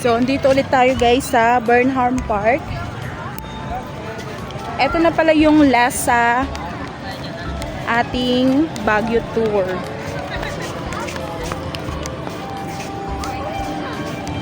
So, dito ulit tayo guys sa Burnham Park. Ito na pala yung last sa ating Baguio tour.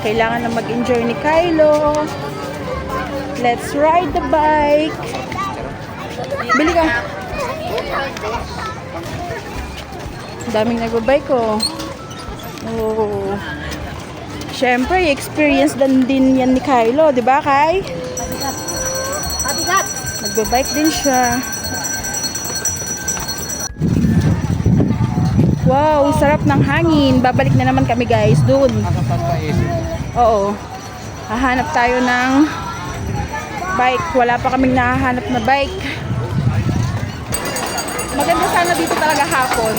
Kailangan na mag-enjoy ni Kylo. Let's ride the bike. Bili ka. Daming nagbabike ko. Oh. Siyempre, experience din yan ni Kylo, di ba, Kai? Mabigat. Nagbabike din siya. Wow, sarap ng hangin. Babalik na naman kami, guys, dun. Oo. Hahanap tayo ng bike. Wala pa kaming nahahanap na bike. Maganda sana dito talaga hapon.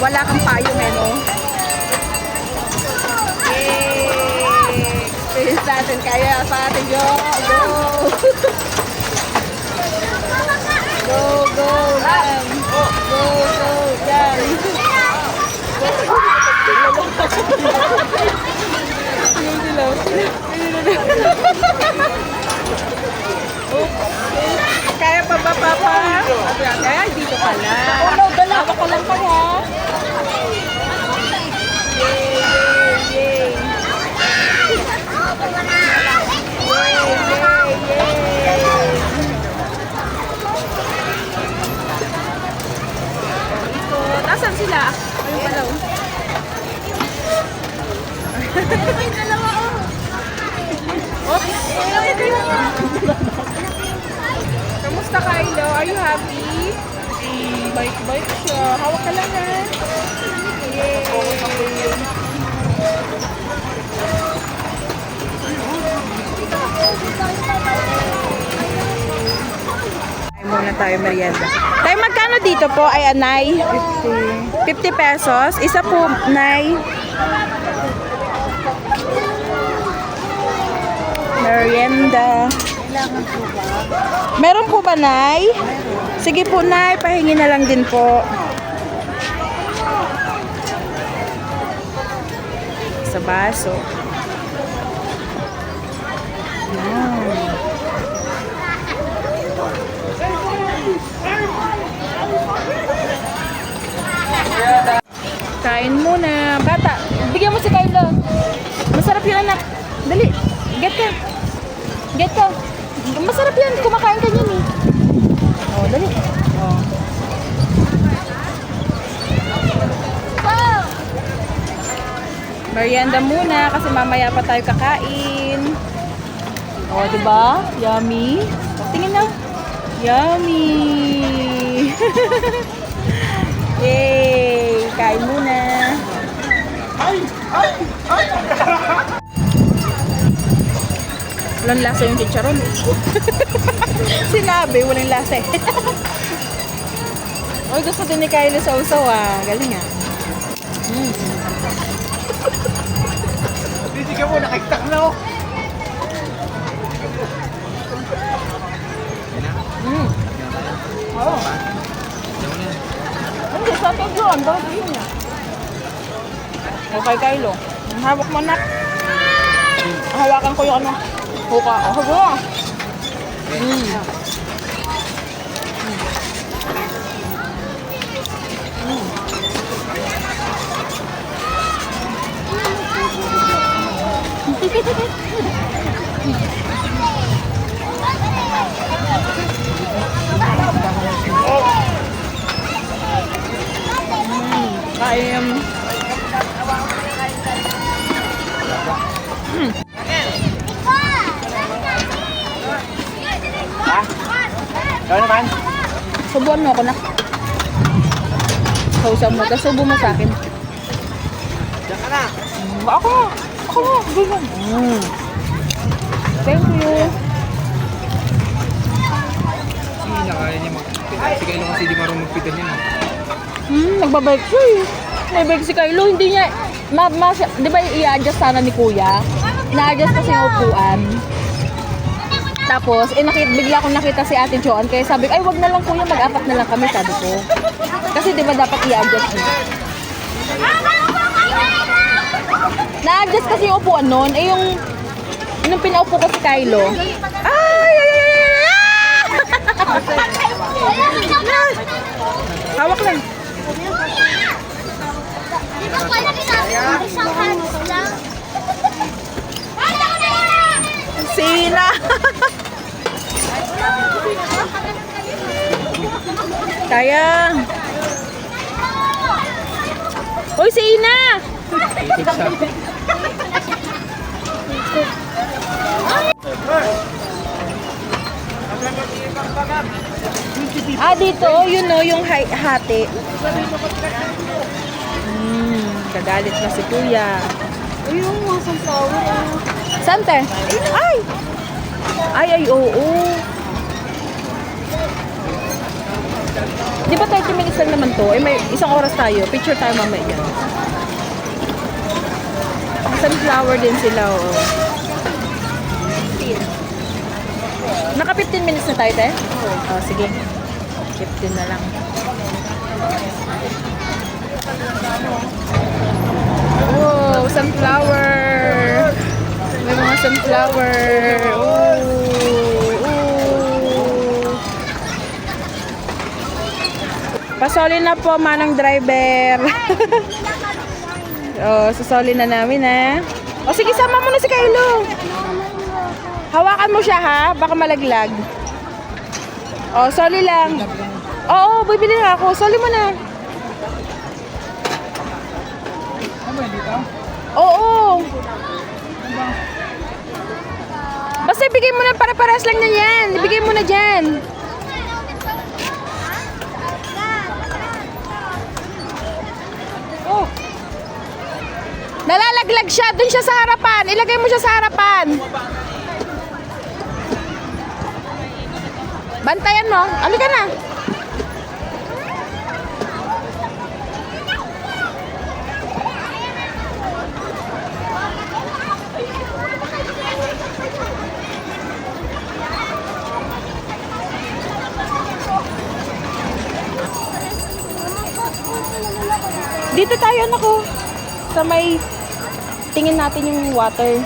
Wala kang payong, no? Experience natin kaya sa atin. Go! Go! Go! Lang! Go! Go! Yan! Yung dilaw. Kaya pa ba, Papa? Kaya dito pala. Dalawa ko lang pa, ha? Yay! Nasaan sila? Ayun pala. Ay, dalawa oh. Oops. Kamusta, Kylo? Are you happy? Bike siya. Hawak ka lang, ha? Yay! Muna tayo merienda. Tayo magkano dito po ay anay? 50 pesos. Isa po, nay. Merienda. Meron po ba, nay? Sige po, nay. Pahingi na lang din po. Sa baso. Kain muna. Bata, bigyan mo si Kylo. Masarap yun, anak. Dali. Get ka. Get ka. Masarap yan. Kumakain ka niyan, eh. Oh, dali. Oh. Merienda muna kasi mamaya pa tayo kakain. Oh, diba? Yummy. Tingin na. Yummy. Yay! Kain muna. Walang lasa yung chicharon. Sinabi, walang lasa eh. Oy, gusto din ni Kylo sa usaw ah. Galing ah. Hindi ka mo, nakikita na ako. Oo. Hindi, sa atin yun. Bakit yun niya? Okay, Kylo. Hawak mo, nak. Hawakan ko yung ano. Huka. Oh, huka. Kain. Ha? Ikaw naman? Subuan mo ako na. Kausaw mo. Tapos subo mo sa akin. Diyan ka na. Ako na. Ganyan. Thank you. Hindi na kaya niya magpita. Si Kylo kasi di marunong magpita niya. Nagbabike siya eh. May bike si Kylo. Hindi niya, di ba i-adjust sana ni Kuya? Na-adjust kasi yung upuan. Tapos, bigla akong nakita si Ate Joan. Kaya sabi ko, ay wag na lang Kuya, mag-apat na lang kami, sabi ko. Kasi di ba dapat i-adjust niya? Na-adjust kasi yung upuan nun. Eh yung Nung pinaupo ko si Kylo. Ay! Hawak lang. Sina! Kaya. Hoy, Sina! Ikot siya. Dito, yun o, yung hati. Kagalit na si Kuya. Ayun, mga sunflower. Sante? Ay! Ay, oo. Di ba 30 minutes lang naman to? Eh, may isang oras tayo. Picture tayo mamaya yan. Sunflower din sila, oo. Naka 15 minutes na tayo, te? Oo. Sige. 15 na lang. Oh, sunflower. May mga sunflower. Oh. Pasoli na po, manang driver. Oh, susoli na namin, ha. O, sige, sama mo na si Kylo. Hawakan mo siya, ha? Baka malaglag. O, soli lang. Oo, bibili na ako. Soli mo na. Oo. Basta ibigay mo na para-paras lang na yan. Ibigay mo na dyan. Oh. Nalalaglag siya. Doon siya sa harapan. Ilagay mo siya sa harapan. Bantayan mo. Halika na. Dito tayo, nako. Sa may tingin natin yung water.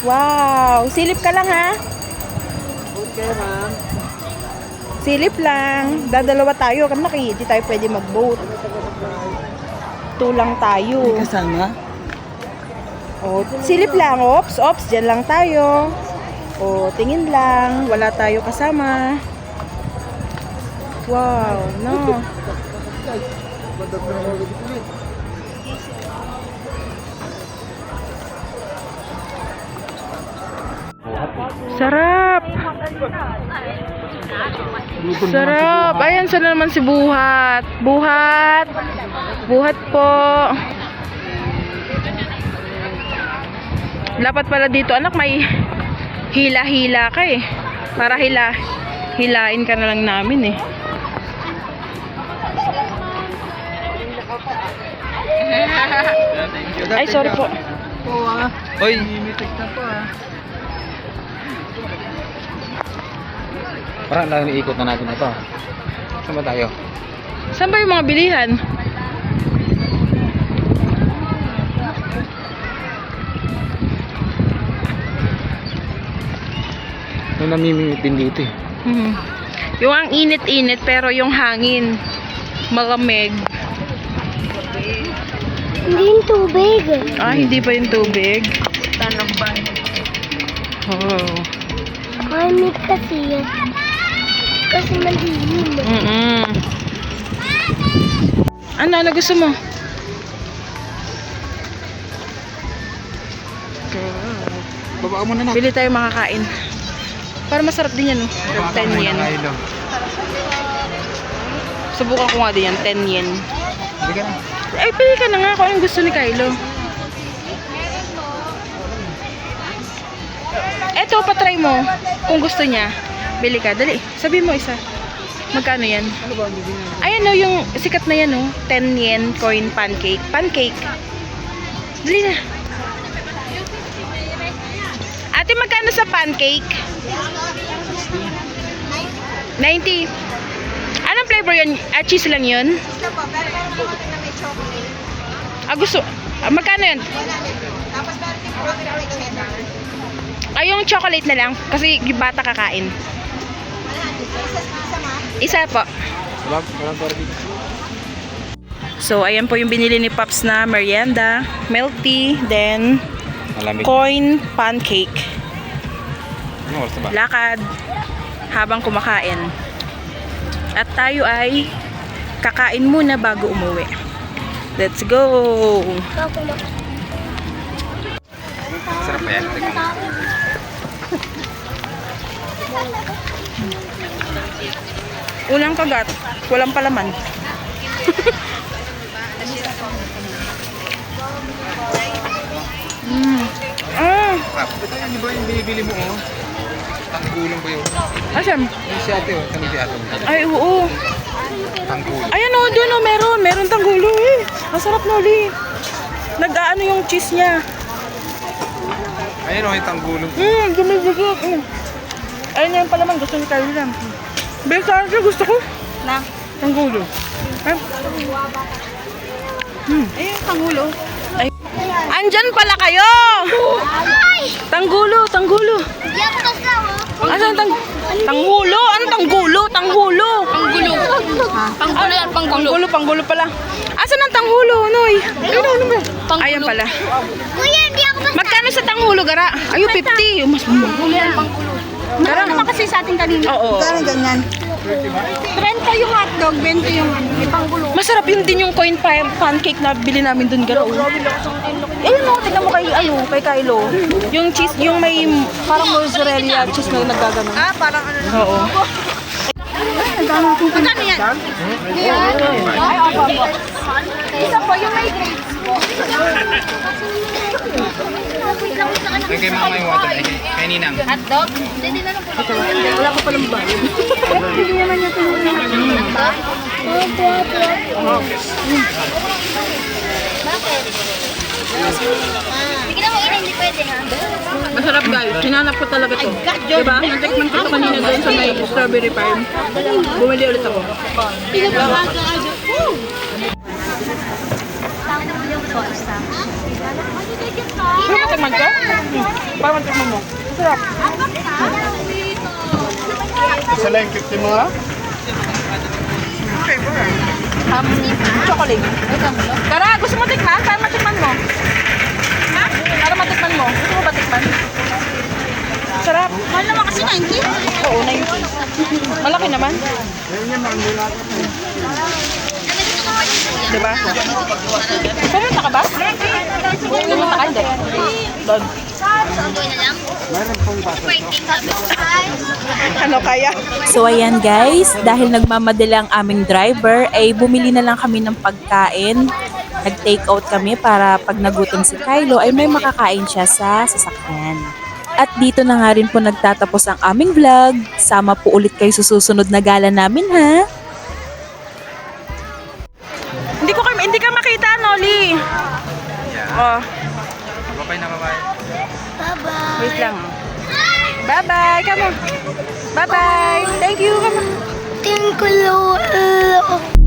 Wow! Silip ka lang, ha? Okay, ma'am. Silip lang. Dadalawa tayo. Hindi tayo pwede mag-boat. Tulang tayo. Kasama? O, silip lang. Ops, ops. Diyan lang tayo. O, tingin lang. Wala tayo kasama. Wow, no. Sarap. Sarap. Ayan, sana naman si Buhat. Buhat. Buhat po. Dapat pala dito, anak, may hila-hila ka eh. Para hilain ka na lang namin eh. Ay, sorry po. Hoy! Limited na po, ha. Parang lang iikot na natin ito. Saan ba tayo? Saan ba yung mga bilihan? May namimingit din dito eh. Yung ang init-init pero yung hangin malamig. Hindi yung tubig. Hindi pa yung tubig. Tanamban. Oh. Malamig kasi yan. Kasi malilim. Ano gusto mo? Babaan mo na na. Bili tayo makakain. Para masarap din yan, no? 10 yen. Subukan ko nga din yan, 10 yen. Hindi ka na. Ay, pili ka na nga kung anong gusto ni Kylo. Eto, patry mo. Kung gusto niya, bili ka. Dali, sabi mo isa. Magkano yan? Ayan o, yung sikat na yan o. 10 yen coin pancake. Pancake. Dali na. Ate, magkano sa pancake? 90. Anong flavor yan? Cheese lang yun? Gusto. Magkano yun? Ay, yung chocolate na lang. Kasi yung bata kakain. Isa po. Walang pera dito. So, ayan po yung binili ni Pops na merienda, milk tea, then Malamig. coin pancake. Ano oras na ba? Lakad habang kumakain. At tayo ay kakain muna bago umuwi. Let's go! Sarap ba yan? Ulang kagat, walang palaman. Ah, Ito yan, di ba yung binibili mo, oh? Tanggulong ba yun? asan? Yung si ate, oh. Tanong si ate. Ay, oo. Tanggulong. Ayan o, doon o, meron tanggulo eh. Masarap Noli. Nag-aano yung cheese niya. Ayun, oh, yung tanggulong. Dumidikit. Ayun yung palaman, gusto ni Kylie lang. Besa, gusto ko. Na? Tanggulo. Ay. Ayun, tangulo. Ay. Andyan pala kayo! Tanggulo. Yakas lang, oh. Asan tanggulo? Ano tanggulo? Tanggulo. Panggulo pala. Asan ang tanggulo, Noy? Ano ba? Ayan pala. Kuya, hindi ako basta. Magkano sa tanghulo, Gara? Ayo, 50. Mas Gara naman kasi sa ating kanina. Oo. Gara ganyan. 30 yung hotdog, 20 yung ipanggulo. Masarap yun din yung coin pancake na bili namin dun, Gara. Ayun o, tignan mo kay Kylo. Yung cheese, yung may parang mozzarella cheese na nagagano. Parang ano na. Oo. Magkano yan? Ay, opo. Isa po, yung may grapes po. Ay, kay mama yung water. Ay, kay Ninang. Hotdog? Hindi na lang po. Wala ko palang bayan. Hindi naman niya ito. Bakit? Bigyan mo ina, hindi pwede ha? Masarap guys. Hinanap ko talaga to. Diba? Natikman ko to kanina doon sa may strawberry farm. Bumili ulit ako. Ano matikman ko? Para matikman mo. Masarap. Isa lang yung 50 mo ha? Chocolate. Tara, gusto mo tikman? Para matikman mo. Ha? Para matikman mo. Gusto mo ba tikman? Sarap. Mahal naman kasi 90. Oo, 90. Malaki naman. Diba? Pumunta ka ba? Pumunta ka, hindi. Doon. Ano kaya? So ayan guys, dahil nagmamadali ang aming driver, ay bumili na lang kami ng pagkain. Nag-take out kami para pag nagutom si Kylo ay may makakain siya sa sasakyan. At dito na nga rin po nagtatapos ang aming vlog. Sama po ulit kayo sa susunod na gala namin ha. Hindi ka makita, Noli. Oh, Babay na babay. Bye-bye. wait lang. Bye-bye. Come on. Bye-bye. Thank you. Come on. Thank you, Lord.